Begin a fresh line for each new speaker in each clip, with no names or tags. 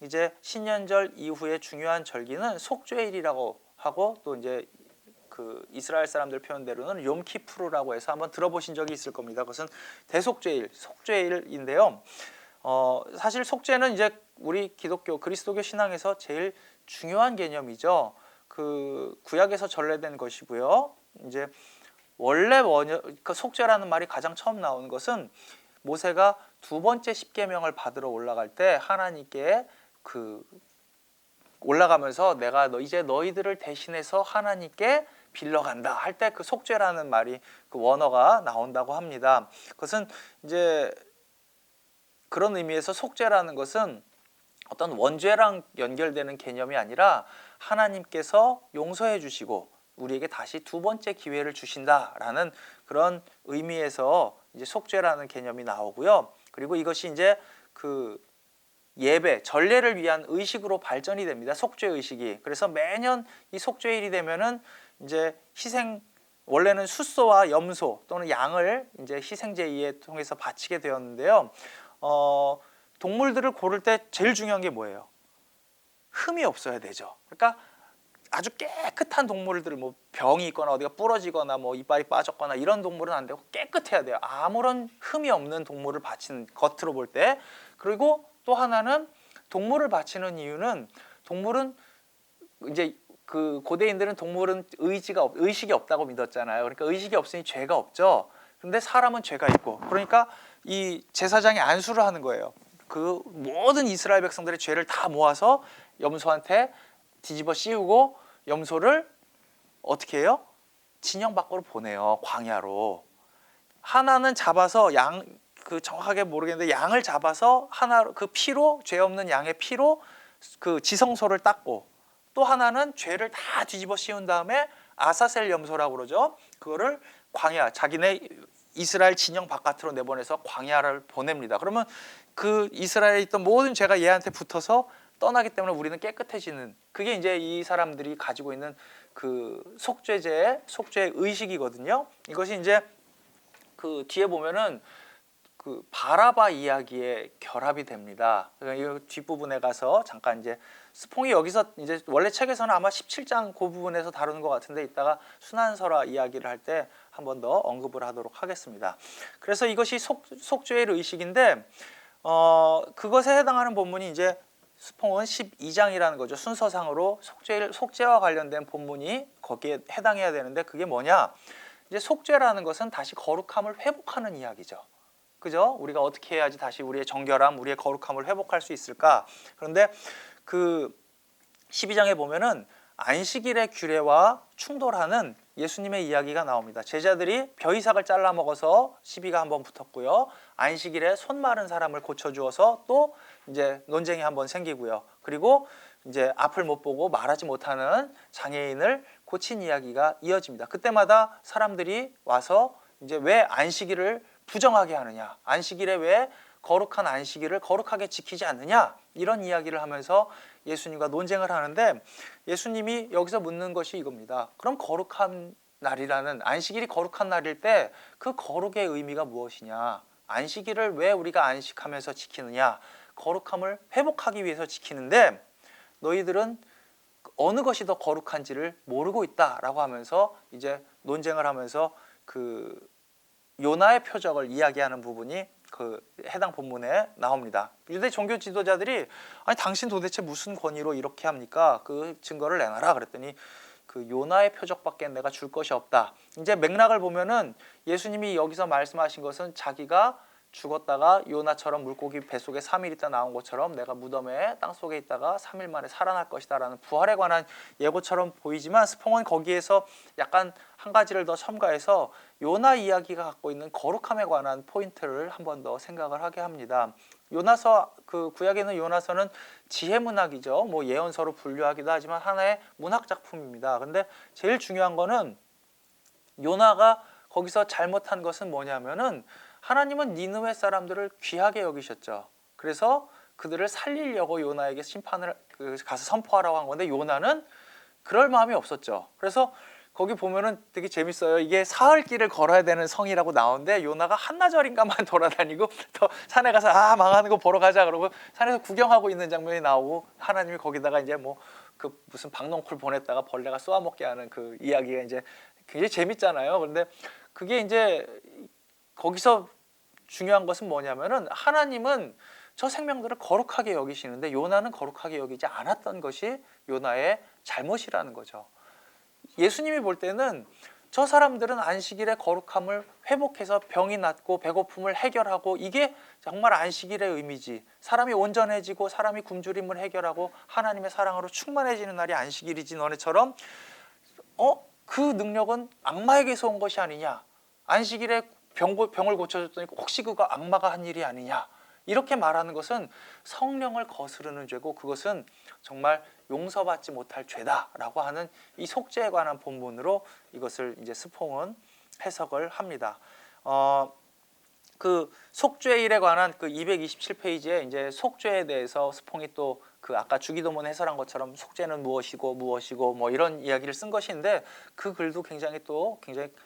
이제 신년절 이후에 중요한 절기는 속죄일이라고 하고, 또 이제 그 이스라엘 사람들 표현대로는 욤키푸르라고 해서 한번 들어보신 적이 있을 겁니다. 그것은 대속죄일, 속죄일인데요. 사실 속죄는 이제 우리 기독교, 그리스도교 신앙에서 제일 중요한 개념이죠. 그 구약에서 전래된 것이고요. 이제 원래 그 속죄라는 말이 가장 처음 나오는 것은 모세가 두 번째 십계명을 받으러 올라갈 때 하나님께 그 올라가면서 내가 이제 너희들을 대신해서 하나님께 빌려간다 할 때 그 속죄라는 말이, 그 원어가 나온다고 합니다. 그것은 이제 그런 의미에서 속죄라는 것은 어떤 원죄랑 연결되는 개념이 아니라 하나님께서 용서해 주시고 우리에게 다시 두 번째 기회를 주신다라는 그런 의미에서 이제 속죄라는 개념이 나오고요. 그리고 이것이 이제 그 예배, 전례를 위한 의식으로 발전이 됩니다. 속죄 의식이. 그래서 매년 이 속죄일이 되면은 이제 원래는 숫소와 염소 또는 양을 이제 희생제의에 통해서 바치게 되었는데요. 동물들을 고를 때 제일 중요한 게 뭐예요? 흠이 없어야 되죠. 그러니까 아주 깨끗한 동물들, 뭐 병이 있거나 어디가 부러지거나 뭐 이빨이 빠졌거나 이런 동물은 안 되고 깨끗해야 돼요. 아무런 흠이 없는 동물을 바치는, 겉으로 볼 때. 그리고 또 하나는 동물을 바치는 이유는, 동물은 이제 그 고대인들은 동물은 의식이 없다고 믿었잖아요. 그러니까 의식이 없으니 죄가 없죠. 근데 사람은 죄가 있고, 그러니까 이 제사장이 안수를 하는 거예요. 그 모든 이스라엘 백성들의 죄를 다 모아서 염소한테 뒤집어 씌우고 염소를 어떻게 해요? 진영 밖으로 보내요. 광야로. 하나는 잡아서 그 정확하게 모르겠는데 양을 잡아서 그 피로, 죄 없는 양의 피로 그 지성소를 닦고, 또 하나는 죄를 다 뒤집어 씌운 다음에 아사셀 염소라고 그러죠. 그거를 광야, 자기네 이스라엘 진영 바깥으로 내보내서 광야를 보냅니다. 그러면 그 이스라엘에 있던 모든 죄가 얘한테 붙어서 떠나기 때문에 우리는 깨끗해지는, 그게 이제 이 사람들이 가지고 있는 그 속죄 의식이거든요. 이것이 이제 그 뒤에 보면은 그 바라바 이야기에 결합이 됩니다. 이 뒷부분에 가서 잠깐 이제 스퐁이 여기서 이제 원래 책에서는 아마 17장 그 부분에서 다루는 것 같은데, 이따가 순환설화 이야기를 할 때 한 번 더 언급을 하도록 하겠습니다. 그래서 이것이 속죄의 의식인데, 그것에 해당하는 본문이 이제 스퐁은 12장이라는 거죠. 순서상으로 속죄와 관련된 본문이 거기에 해당해야 되는데, 그게 뭐냐? 이제 속죄라는 것은 다시 거룩함을 회복하는 이야기죠. 그죠? 우리가 어떻게 해야지 다시 우리의 정결함, 우리의 거룩함을 회복할 수 있을까? 그런데 그 12장에 보면은 안식일의 규례와 충돌하는 예수님의 이야기가 나옵니다. 제자들이 벼이삭을 잘라 먹어서 시비가 한번 붙었고요. 안식일에 손 마른 사람을 고쳐주어서 또 이제 논쟁이 한번 생기고요. 그리고 이제 앞을 못 보고 말하지 못하는 장애인을 고친 이야기가 이어집니다. 그때마다 사람들이 와서 이제 왜 안식일을 부정하게 하느냐, 안식일에 왜 거룩한 안식일을 거룩하게 지키지 않느냐, 이런 이야기를 하면서 예수님과 논쟁을 하는데, 예수님이 여기서 묻는 것이 이겁니다. 그럼 거룩한 날이라는, 안식일이 거룩한 날일 때 그 거룩의 의미가 무엇이냐, 안식일을 왜 우리가 안식하면서 지키느냐, 거룩함을 회복하기 위해서 지키는데 너희들은 어느 것이 더 거룩한지를 모르고 있다라고 하면서 이제 논쟁을 하면서 그 요나의 표적을 이야기하는 부분이 그 해당 본문에 나옵니다. 유대 종교 지도자들이 아니 당신 도대체 무슨 권위로 이렇게 합니까? 그 증거를 내놔라 그랬더니 그 요나의 표적밖에 내가 줄 것이 없다. 이제 맥락을 보면은 예수님이 여기서 말씀하신 것은 자기가 죽었다가 요나처럼 물고기 뱃속에 3일 있다 나온 것처럼 내가 무덤에 땅속에 있다가 3일 만에 살아날 것이다 라는 부활에 관한 예고처럼 보이지만, 스퐁은 거기에서 약간 한 가지를 더 첨가해서 요나 이야기가 갖고 있는 거룩함에 관한 포인트를 한 번 더 생각을 하게 합니다. 요나서, 그 구약에 있는 요나서는 지혜 문학이죠. 뭐 예언서로 분류하기도 하지만 하나의 문학 작품입니다. 근데 제일 중요한 거는 요나가 거기서 잘못한 것은 뭐냐면은, 하나님은 니느웨 사람들을 귀하게 여기셨죠. 그래서 그들을 살리려고 요나에게 심판을 가서 선포하라고 한 건데, 요나는 그럴 마음이 없었죠. 그래서 거기 보면은 되게 재밌어요. 이게 사흘 길을 걸어야 되는 성이라고 나오는데 요나가 한나절인가만 돌아다니고 더 산에 가서 아 망하는 거 보러 가자 그러고 산에서 구경하고 있는 장면이 나오고 하나님이 거기다가 이제 뭐 그 무슨 박넝쿨 보냈다가 벌레가 쏘아먹게 하는 그 이야기가 이제 굉장히 재밌잖아요. 그런데 그게 이제 거기서 중요한 것은 뭐냐면은 하나님은 저 생명들을 거룩하게 여기시는데 요나는 거룩하게 여기지 않았던 것이 요나의 잘못이라는 거죠. 예수님이 볼 때는 저 사람들은 안식일의 거룩함을 회복해서 병이 낫고 배고픔을 해결하고 이게 정말 안식일의 의미지. 사람이 온전해지고 사람이 굶주림을 해결하고 하나님의 사랑으로 충만해지는 날이 안식일이지 너네처럼 그 능력은 악마에게서 온 것이 아니냐. 안식일에 병을 고쳐줬더니 혹시 그거 악마가 한 일이 아니냐. 이렇게 말하는 것은 성령을 거스르는 죄고 그것은 정말 용서받지 못할 죄다라고 하는 이 속죄에 관한 본문으로 이것을 이제 스퐁은 해석을 합니다. 그 속죄일에 관한 그 227페이지에 이제 속죄에 대해서 스퐁이 또 그 아까 주기도문 해설한 것처럼 속죄는 무엇이고 뭐 이런 이야기를 쓴 것인데 그 글도 굉장히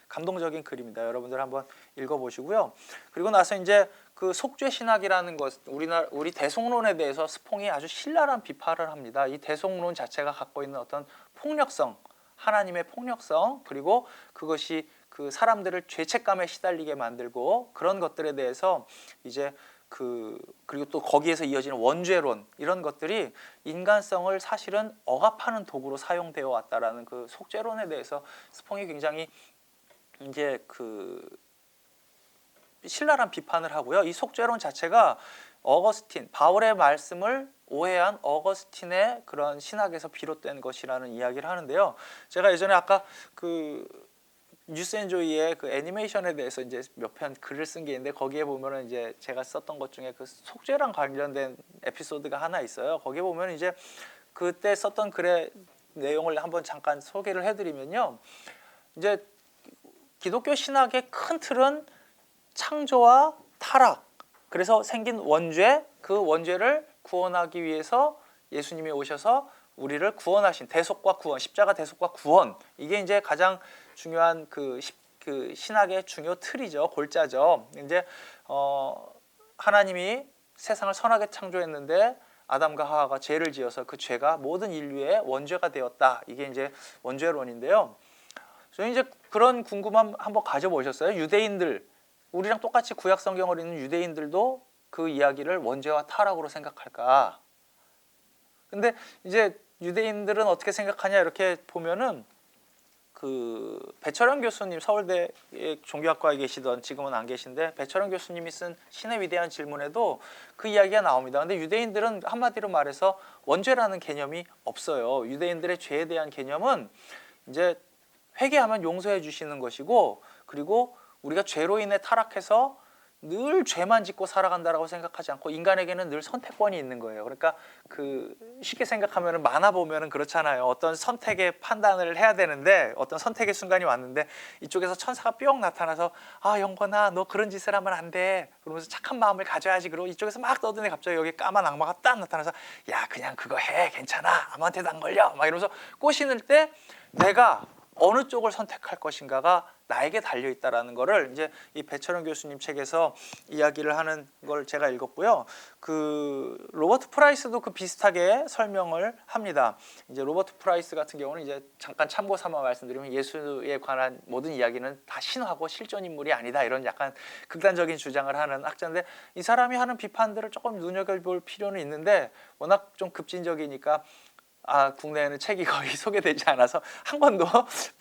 감동적인 글입니다. 여러분들 한번 읽어보시고요. 그리고 나서 이제 그 속죄 신학이라는 것, 우리 대속론에 대해서 스퐁이 아주 신랄한 비판을 합니다. 이 대속론 자체가 갖고 있는 어떤 폭력성, 하나님의 폭력성, 그리고 그것이 그 사람들을 죄책감에 시달리게 만들고 그런 것들에 대해서 이제 그리고 또 거기에서 이어지는 원죄론 이런 것들이 인간성을 사실은 억압하는 도구로 사용되어 왔다라는 그 속죄론에 대해서 스퐁이 굉장히 이제 그 신랄한 비판을 하고요. 이 속죄론 자체가 어거스틴, 바울의 말씀을 오해한 어거스틴의 그런 신학에서 비롯된 것이라는 이야기를 하는데요. 제가 예전에 아까 그 뉴스앤조이의 그 애니메이션에 대해서 이제 몇 편 글을 쓴 게 있는데 거기에 보면은 이제 제가 썼던 것 중에 그 속죄랑 관련된 에피소드가 하나 있어요. 거기에 보면 이제 그때 썼던 글의 내용을 한번 잠깐 소개를 해드리면요. 이제 기독교 신학의 큰 틀은 창조와 타락, 그래서 생긴 원죄, 그 원죄를 구원하기 위해서 예수님이 오셔서 우리를 구원하신 대속과 구원, 십자가 대속과 구원, 이게 이제 가장 중요한 그 신학의 중요 틀이죠, 골자죠. 이제 하나님이 세상을 선하게 창조했는데 아담과 하와가 죄를 지어서 그 죄가 모든 인류의 원죄가 되었다. 이게 이제 원죄론인데요. 저희 이제 그런 궁금함 한번 가져보셨어요? 유대인들, 우리랑 똑같이 구약 성경을 읽는 유대인들도 그 이야기를 원죄와 타락으로 생각할까? 근데 이제 유대인들은 어떻게 생각하냐 이렇게 보면은 그 배철현 교수님, 서울대 종교학과에 계시던, 지금은 안 계신데 배철현 교수님이 쓴 신의 위대한 질문에도 그 이야기가 나옵니다. 근데 유대인들은 한마디로 말해서 원죄라는 개념이 없어요. 유대인들의 죄에 대한 개념은 이제 회개하면 용서해 주시는 것이고, 그리고 우리가 죄로 인해 타락해서 늘 죄만 짓고 살아간다라고 생각하지 않고 인간에게는 늘 선택권이 있는 거예요. 그러니까 그 쉽게 생각하면은 만화 보면은 그렇잖아요. 어떤 선택의 판단을 해야 되는데 어떤 선택의 순간이 왔는데 이쪽에서 천사가 뿅 나타나서 아 영건아 너 그런 짓을 하면 안 돼 그러면서 착한 마음을 가져야지. 그러고 이쪽에서 막 떠드네. 갑자기 여기 까만 악마가 딱 나타나서 야 그냥 그거 해 괜찮아 아무한테도 안 걸려 막 이러면서 꼬시는 때 내가 어느 쪽을 선택할 것인가가 나에게 달려있다라는 거를 이제 이 배철현 교수님 책에서 이야기를 하는 걸 제가 읽었고요. 그 로버트 프라이스도 그 비슷하게 설명을 합니다. 이제 로버트 프라이스 같은 경우는 이제 잠깐 참고 삼아 말씀드리면 예수에 관한 모든 이야기는 다 신화고 실존 인물이 아니다 이런 약간 극단적인 주장을 하는 학자인데 이 사람이 하는 비판들을 조금 눈여겨볼 필요는 있는데 워낙 좀 급진적이니까 국내에는 책이 거의 소개되지 않아서 한 권도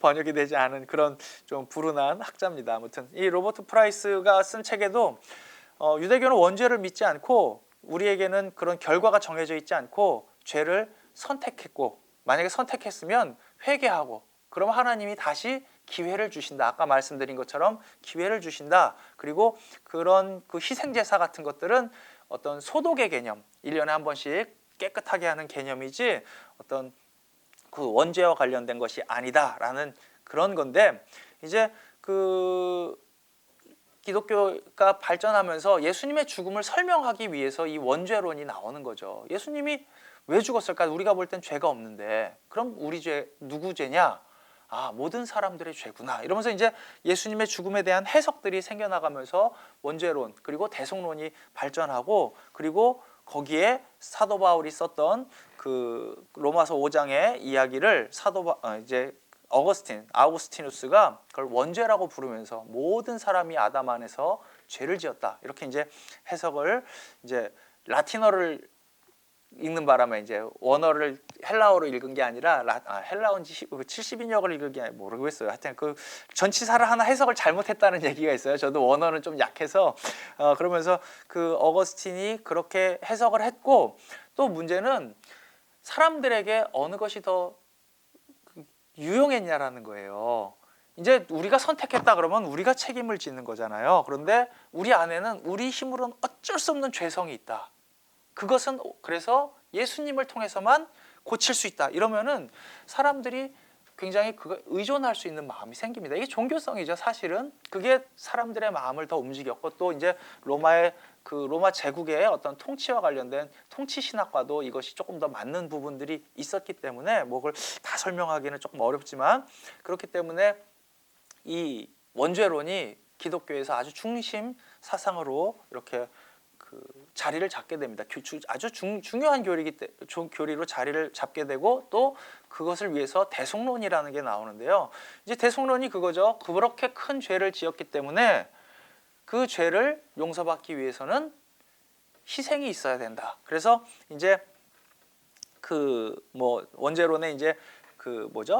번역이 되지 않은 그런 좀 불운한 학자입니다. 아무튼 이 로버트 프라이스가 쓴 책에도 유대교는 원죄를 믿지 않고 우리에게는 그런 결과가 정해져 있지 않고 죄를 선택했고 만약에 선택했으면 회개하고 그럼 하나님이 다시 기회를 주신다. 아까 말씀드린 것처럼 기회를 주신다. 그리고 그런 그 희생제사 같은 것들은 어떤 소독의 개념, 1년에 한 번씩 깨끗하게 하는 개념이지 어떤 그 원죄와 관련된 것이 아니다라는 그런 건데 이제 그 기독교가 발전하면서 예수님의 죽음을 설명하기 위해서 이 원죄론이 나오는 거죠. 예수님이 왜 죽었을까? 우리가 볼 땐 죄가 없는데 그럼 우리 죄 누구 죄냐? 모든 사람들의 죄구나 이러면서 이제 예수님의 죽음에 대한 해석들이 생겨나가면서 원죄론 그리고 대속론이 발전하고, 그리고 거기에 사도 바울이 썼던 그 로마서 5장의 이야기를 이제 아우구스티누스가 그걸 원죄라고 부르면서 모든 사람이 아담 안에서 죄를 지었다 이렇게 이제 해석을, 이제 라틴어를 읽는 바람에 이제 원어를 헬라어로 읽은 게 아니라 헬라어인지 70인역을 읽은 게 모르겠어요. 하여튼 그 전치사를 하나 해석을 잘못했다는 얘기가 있어요. 저도 원어는 좀 약해서 그러면서 그 어거스틴이 그렇게 해석을 했고, 또 문제는 사람들에게 어느 것이 더 유용했냐라는 거예요. 이제 우리가 선택했다 그러면 우리가 책임을 지는 거잖아요. 그런데 우리 안에는 우리 힘으로는 어쩔 수 없는 죄성이 있다. 그것은 그래서 예수님을 통해서만 고칠 수 있다. 이러면은 사람들이 굉장히 그거 의존할 수 있는 마음이 생깁니다. 이게 종교성이죠, 사실은. 그게 사람들의 마음을 더 움직였고, 또 이제 로마 제국의 어떤 통치와 관련된 통치 신학과도 이것이 조금 더 맞는 부분들이 있었기 때문에 그걸 다 설명하기는 조금 어렵지만, 그렇기 때문에 이 원죄론이 기독교에서 아주 중심 사상으로 이렇게 그 자리를 잡게 됩니다. 아주 중요한 교리로 자리를 잡게 되고, 또 그것을 위해서 대속론이라는 게 나오는데요. 이제 대속론이 그거죠. 그렇게 큰 죄를 지었기 때문에 그 죄를 용서받기 위해서는 희생이 있어야 된다. 그래서 이제 원죄론에 이제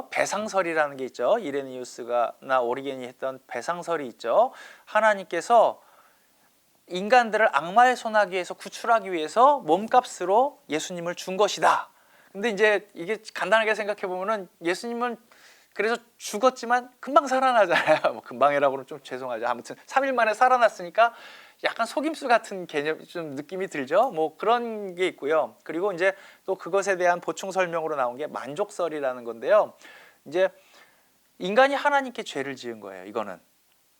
배상설이라는 게 있죠. 이레니우스나 오리겐이 했던 배상설이 있죠. 하나님께서 인간들을 악마의 손아귀에서 구출하기 위해서 몸값으로 예수님을 준 것이다. 근데 이제 이게 간단하게 생각해 보면은 예수님은 그래서 죽었지만 금방 살아나잖아요. 금방이라고 하면 좀 죄송하죠. 아무튼 3일 만에 살아났으니까 약간 속임수 같은 개념, 좀 느낌이 들죠. 그런 게 있고요. 그리고 이제 또 그것에 대한 보충 설명으로 나온 게 만족설이라는 건데요. 이제 인간이 하나님께 죄를 지은 거예요, 이거는.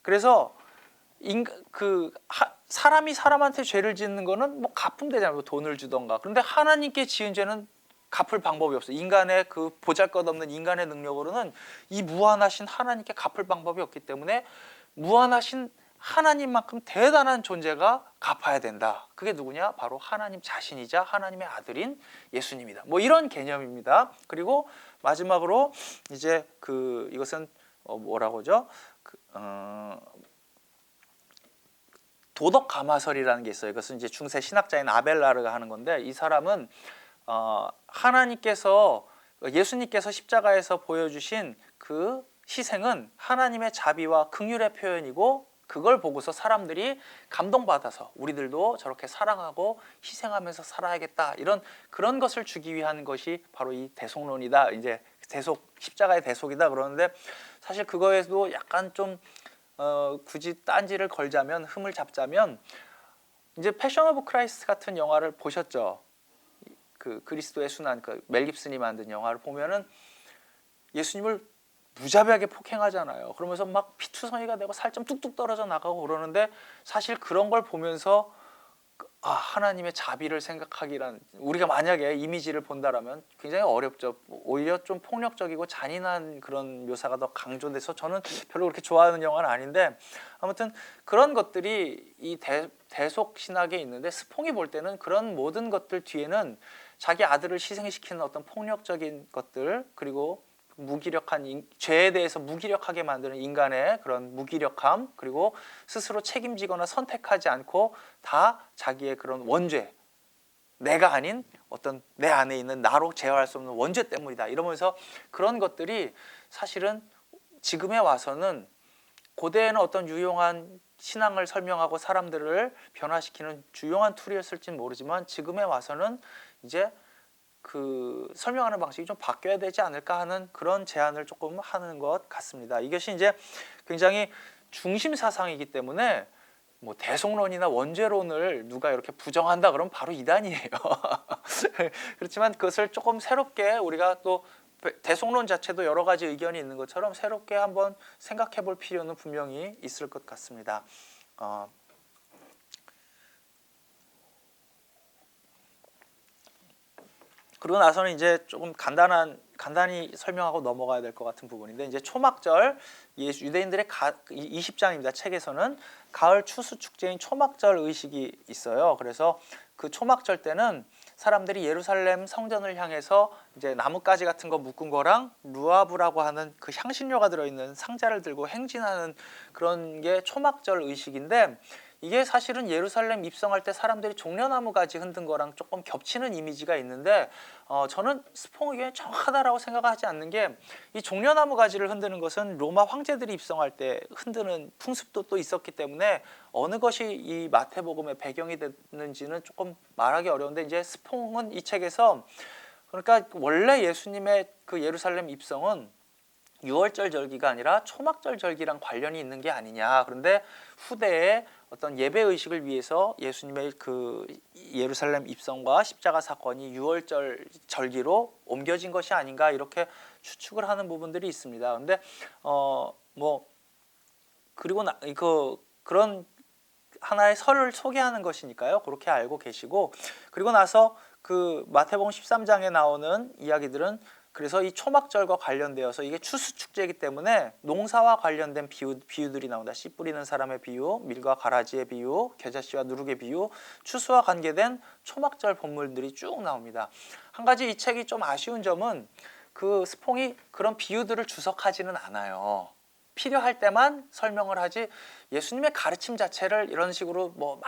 그래서 사람이 사람한테 죄를 짓는 거는 갚으면 되잖아요. 돈을 주던가. 그런데 하나님께 지은 죄는 갚을 방법이 없어요. 인간의 그 보잘것없는 인간의 능력으로는 이 무한하신 하나님께 갚을 방법이 없기 때문에 무한하신 하나님만큼 대단한 존재가 갚아야 된다. 그게 누구냐? 바로 하나님 자신이자 하나님의 아들인 예수님이다. 이런 개념입니다. 그리고 마지막으로 이제 이것은 뭐라고 하죠? 도덕 가마설이라는 게 있어요. 이것은 이제 중세 신학자인 아벨라르가 하는 건데, 이 사람은 예수님께서 십자가에서 보여주신 그 희생은 하나님의 자비와 긍휼의 표현이고, 그걸 보고서 사람들이 감동받아서 우리들도 저렇게 사랑하고 희생하면서 살아야겠다, 그런 것을 주기 위한 것이 바로 이 대속론이다. 이제 십자가의 대속이다 그러는데, 사실 그거에도 약간 좀 굳이 딴지를 걸자면, 흠을 잡자면, 이제 패션 오브 크라이스트 같은 영화를 보셨죠? 그 그리스도의 순환, 멜 깁슨이 만든 영화를 보면은 예수님을 무자비하게 폭행하잖아요. 그러면서 막 피투성이가 되고 살점 뚝뚝 떨어져 나가고 그러는데, 사실 그런 걸 보면서 하나님의 자비를 생각하기란, 우리가 만약에 이미지를 본다라면 굉장히 어렵죠. 오히려 좀 폭력적이고 잔인한 그런 묘사가 더 강조돼서 저는 별로 그렇게 좋아하는 영화는 아닌데, 아무튼 그런 것들이 이 대속 신학에 있는데, 스퐁이 볼 때는 그런 모든 것들 뒤에는 자기 아들을 희생시키는 어떤 폭력적인 것들, 그리고 무기력한 죄에 대해서 무기력하게 만드는 인간의 그런 무기력함, 그리고 스스로 책임지거나 선택하지 않고 다 자기의 그런 원죄, 내가 아닌 어떤 내 안에 있는 나로 제어할 수 없는 원죄 때문이다, 이러면서 그런 것들이 사실은 지금에 와서는, 고대에는 어떤 유용한 신앙을 설명하고 사람들을 변화시키는 유용한 툴이었을지는 모르지만, 지금에 와서는 이제 설명하는 방식이 좀 바뀌어야 되지 않을까 하는 그런 제안을 조금 하는 것 같습니다. 이것이 이제 굉장히 중심 사상이기 때문에 대속론이나 원죄론을 누가 이렇게 부정한다 그러면 바로 이단이에요. 그렇지만 그것을 조금 새롭게, 우리가 또 대속론 자체도 여러 가지 의견이 있는 것처럼 새롭게 한번 생각해 볼 필요는 분명히 있을 것 같습니다. 그리고 나서는 이제 조금 간단히 설명하고 넘어가야 될 것 같은 부분인데, 이제 초막절, 유대인들의 20장입니다. 책에서는 가을 추수 축제인 초막절 의식이 있어요. 그래서 그 초막절 때는 사람들이 예루살렘 성전을 향해서 이제 나뭇가지 같은 거 묶은 거랑 루아브라고 하는 그 향신료가 들어있는 상자를 들고 행진하는 그런 게 초막절 의식인데, 이게 사실은 예루살렘 입성할 때 사람들이 종려나무 가지 흔든 거랑 조금 겹치는 이미지가 있는데, 저는 스퐁이 정확하다라고 생각하지 않는 게, 이 종려나무 가지를 흔드는 것은 로마 황제들이 입성할 때 흔드는 풍습도 또 있었기 때문에 어느 것이 이 마태복음의 배경이 됐는지는 조금 말하기 어려운데, 이제 스퐁은 이 책에서, 그러니까 원래 예수님의 그 예루살렘 입성은 유월절 절기가 아니라 초막절 절기랑 관련이 있는 게 아니냐. 그런데 후대에 어떤 예배 의식을 위해서 예수님의 그 예루살렘 입성과 십자가 사건이 유월절 절기로 옮겨진 것이 아닌가, 이렇게 추측을 하는 부분들이 있습니다. 근데 뭐 그리고 그런 하나의 설을 소개하는 것이니까요. 그렇게 알고 계시고, 그리고 나서 그 마태복음 13장에 나오는 이야기들은, 그래서 이 초막절과 관련되어서 이게 추수축제이기 때문에 농사와 관련된 비유들이 나온다. 씨 뿌리는 사람의 비유, 밀과 가라지의 비유, 겨자씨와 누룩의 비유, 추수와 관계된 초막절 본문들이 쭉 나옵니다. 한 가지 이 책이 좀 아쉬운 점은 그 스퐁이 그런 비유들을 주석하지는 않아요. 필요할 때만 설명을 하지, 예수님의 가르침 자체를 이런 식으로 뭐 막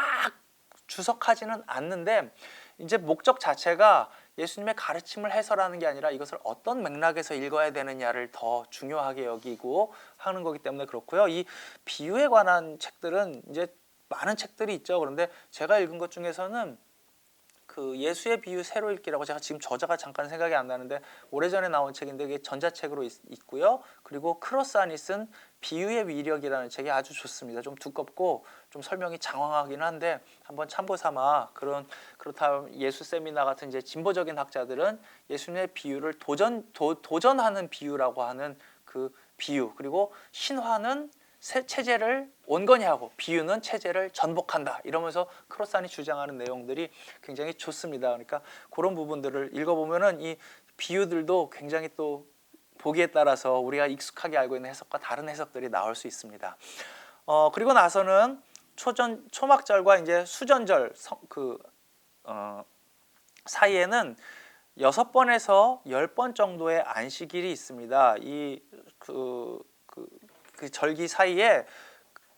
주석하지는 않는데, 이제 목적 자체가 예수님의 가르침을 해설하는 게 아니라 이것을 어떤 맥락에서 읽어야 되느냐를 더 중요하게 여기고 하는 거기 때문에 그렇고요. 이 비유에 관한 책들은 이제 많은 책들이 있죠. 그런데 제가 읽은 것 중에서는 그 예수의 비유 새로 읽기라고, 제가 지금 저자가 잠깐 생각이 안 나는데 오래전에 나온 책인데 이게 전자책으로 있고요. 그리고 크로스안이 쓴 비유의 위력이라는 책이 아주 좋습니다. 좀 두껍고 좀 설명이 장황하긴 한데 한번 참고 삼아, 그렇다면 예수 세미나 같은 이제 진보적인 학자들은 예수님의 비유를 도전하는 비유라고 하는 그 비유, 그리고 신화는 체제를 온건히 하고 비유는 체제를 전복한다, 이러면서 크로스안이 주장하는 내용들이 굉장히 좋습니다. 그러니까 그런 부분들을 읽어보면은 이 비유들도 굉장히 또 보기에 따라서 우리가 익숙하게 알고 있는 해석과 다른 해석들이 나올 수 있습니다. 그리고 나서는 초막절과 이제 수전절 사이에는 6번에서 10번 정도의 안식일이 있습니다. 그 절기 사이에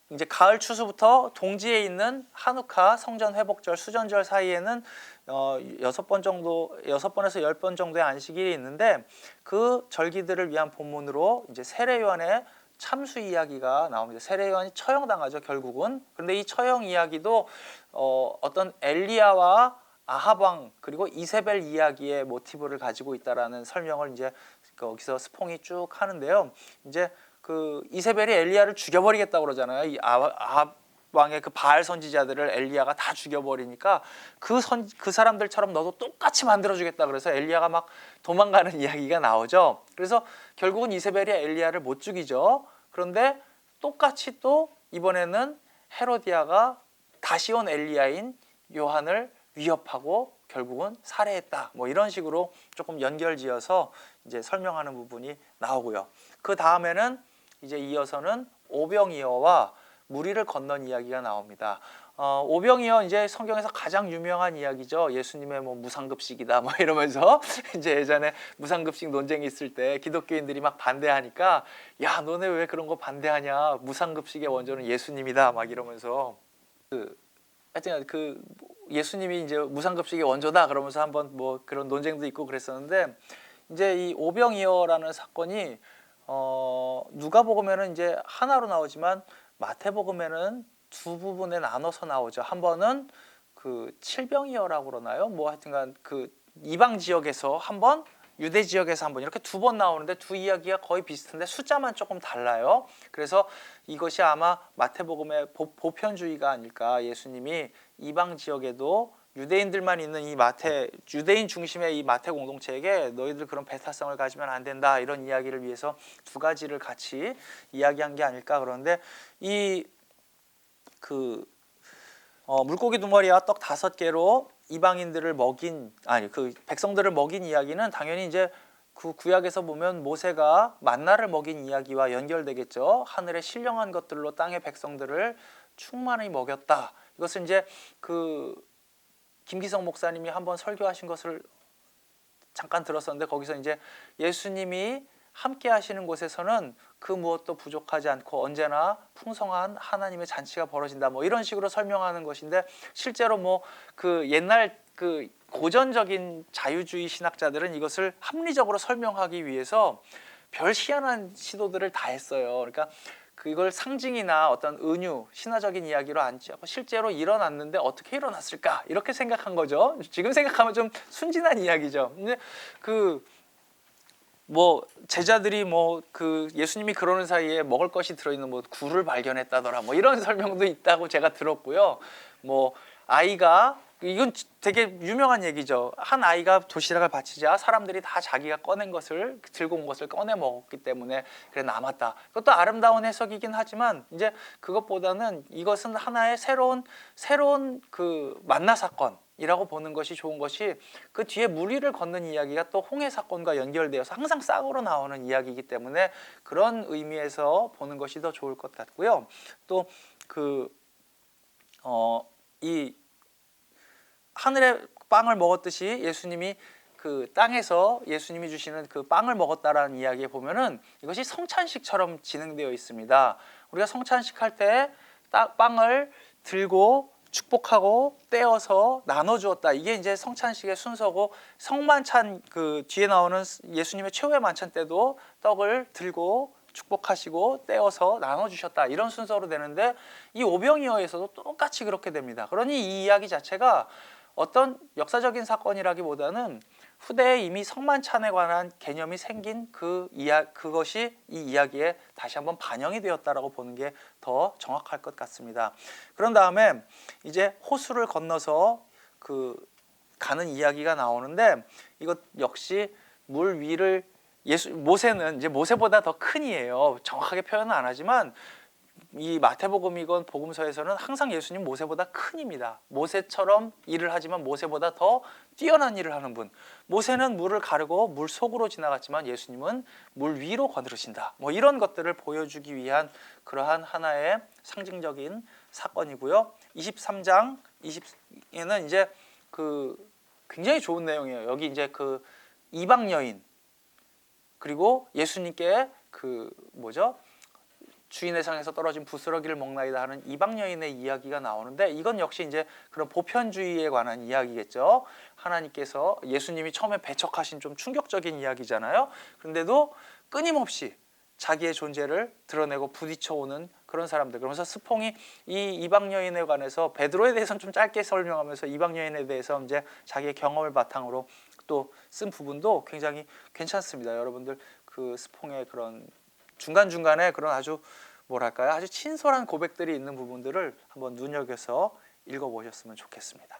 이제 가을 추수부터 동지에 있는 하누카 성전 회복절 수전절 사이에는 6번에서 10번 정도의 안식일이 있는데, 그 절기들을 위한 본문으로 이제 세례요한의 참수 이야기가 나옵니다. 세례요한이 처형당하죠, 결국은. 그런데 이 처형 이야기도 어떤 엘리야와 아합 왕 그리고 이세벨 이야기의 모티브를 가지고 있다라는 설명을 이제 거기서 스퐁이 쭉 하는데요. 이제 그 이세벨이 엘리야를 죽여버리겠다고 그러잖아요. 이 아합 왕의 그 바알 선지자들을 엘리야가 다 죽여버리니까 그 사람들처럼 너도 똑같이 만들어주겠다 그래서 엘리야가 막 도망가는 이야기가 나오죠. 그래서 결국은 이세벨이 엘리야를 못 죽이죠. 그런데 똑같이 또 이번에는 헤로디아가 다시 온 엘리야인 요한을 위협하고 결국은 살해했다. 뭐 이런 식으로 조금 연결지어서 이제 설명하는 부분이 나오고요. 그 다음에는 이제 이어서는 오병이어와 무리를 건넌 이야기가 나옵니다. 오병이어 이제 성경에서 가장 유명한 이야기죠. 예수님의 뭐 무상급식이다 뭐 이러면서 이제 예전에 무상급식 논쟁이 있을 때 기독교인들이 막 반대하니까, 야 너네 왜 그런 거 반대하냐, 무상급식의 원조는 예수님이다 막 이러면서 하여튼 그 예수님이 이제 무상급식의 원조다 그러면서 한번 뭐 그런 논쟁도 있고 그랬었는데, 이제 이 오병이어라는 사건이 누가복음에는 이제 하나로 나오지만 마태복음에는 두 부분에 나눠서 나오죠. 한 번은 그 칠병이어라고 그러나요? 뭐 하여튼간 그 이방 지역에서 한 번, 유대 지역에서 한 번, 이렇게 두 번 나오는데 두 이야기가 거의 비슷한데 숫자만 조금 달라요. 그래서 이것이 아마 마태복음의 보편주의가 아닐까. 예수님이 이방 지역에도 유대인들만 있는 유대인 중심의 이 마태 공동체에게 너희들 그런 배타성을 가지면 안 된다, 이런 이야기를 위해서 두 가지를 같이 이야기한 게 아닐까. 그런데 이 물고기 두 마리와 떡 5개로 이방인들을 먹인 그 백성들을 먹인 이야기는 당연히 이제 그 구약에서 보면 모세가 만나를 먹인 이야기와 연결되겠죠. 하늘의 신령한 것들로 땅의 백성들을 충만히 먹였다. 이것을 이제 그 김기성 목사님이 한번 설교하신 것을 잠깐 들었었는데 거기서 이제 예수님이 함께 하시는 곳에서는 그 무엇도 부족하지 않고 언제나 풍성한 하나님의 잔치가 벌어진다. 뭐 이런 식으로 설명하는 것인데 실제로 뭐 그 옛날 그 고전적인 자유주의 신학자들은 이것을 합리적으로 설명하기 위해서 별 희한한 시도들을 다 했어요. 그러니까 그걸 상징이나 어떤 은유, 신화적인 이야기로 앉지 않고 실제로 일어났는데 어떻게 일어났을까? 이렇게 생각한 거죠. 지금 생각하면 좀 순진한 이야기죠. 근데 그 뭐 제자들이 뭐 그 예수님이 그러는 사이에 먹을 것이 들어있는 뭐 굴을 발견했다더라 뭐 이런 설명도 있다고 제가 들었고요. 뭐 아이가 이건 되게 유명한 얘기죠. 한 아이가 도시락을 바치자 사람들이 다 자기가 꺼낸 것을 들고 온 것을 꺼내 먹었기 때문에 그래 남았다. 그것도 아름다운 해석이긴 하지만 이제 그것보다는 이것은 하나의 새로운 그 만나 사건이라고 보는 것이 좋은 것이 그 뒤에 물 위를 걷는 이야기가 또 홍해 사건과 연결되어서 항상 쌍으로 나오는 이야기이기 때문에 그런 의미에서 보는 것이 더 좋을 것 같고요. 또 이 하늘의 빵을 먹었듯이 예수님이 그 땅에서 예수님이 주시는 그 빵을 먹었다라는 이야기에 보면은 이것이 성찬식처럼 진행되어 있습니다. 우리가 성찬식 할 때 빵을 들고 축복하고 떼어서 나눠 주었다. 이게 이제 성찬식의 순서고 성만찬 그 뒤에 나오는 예수님의 최후의 만찬 때도 떡을 들고 축복하시고 떼어서 나눠 주셨다. 이런 순서로 되는데 이 오병이어에서도 똑같이 그렇게 됩니다. 그러니 이 이야기 자체가 어떤 역사적인 사건이라기보다는 후대에 이미 성만찬에 관한 개념이 생긴 그것이 이 이야기에 다시 한번 반영이 되었다라고 보는 게 더 정확할 것 같습니다. 그런 다음에 이제 호수를 건너서 그 가는 이야기가 나오는데 이것 역시 물 위를 모세는 이제 모세보다 더 큰 이에요. 정확하게 표현은 안 하지만 이 마태복음이건 복음서에서는 항상 예수님 모세보다 큰 입니다. 모세처럼 일을 하지만 모세보다 더 뛰어난 일을 하는 분. 모세는 물을 가르고 물 속으로 지나갔지만 예수님은 물 위로 거느르신다. 뭐 이런 것들을 보여주기 위한 그러한 하나의 상징적인 사건이고요. 23장 20에는 이제 그 굉장히 좋은 내용이에요. 여기 이제 그 이방 여인 그리고 예수님께 그 뭐죠? 주인의 상에서 떨어진 부스러기를 먹나이다 하는 이방 여인의 이야기가 나오는데 이건 역시 이제 그런 보편주의에 관한 이야기겠죠. 하나님께서 예수님이 처음에 배척하신 좀 충격적인 이야기잖아요. 그런데도 끊임없이 자기의 존재를 드러내고 부딪혀오는 그런 사람들. 그러면서 스퐁이 이 이방 여인에 관해서 베드로에 대해서는 좀 짧게 설명하면서 이방 여인에 대해서 이제 자기의 경험을 바탕으로 또 쓴 부분도 굉장히 괜찮습니다. 여러분들 그 스퐁의 그런 중간중간에 그런 아주 뭐랄까요? 아주 친솔한 고백들이 있는 부분들을 한번 눈여겨서 읽어보셨으면 좋겠습니다.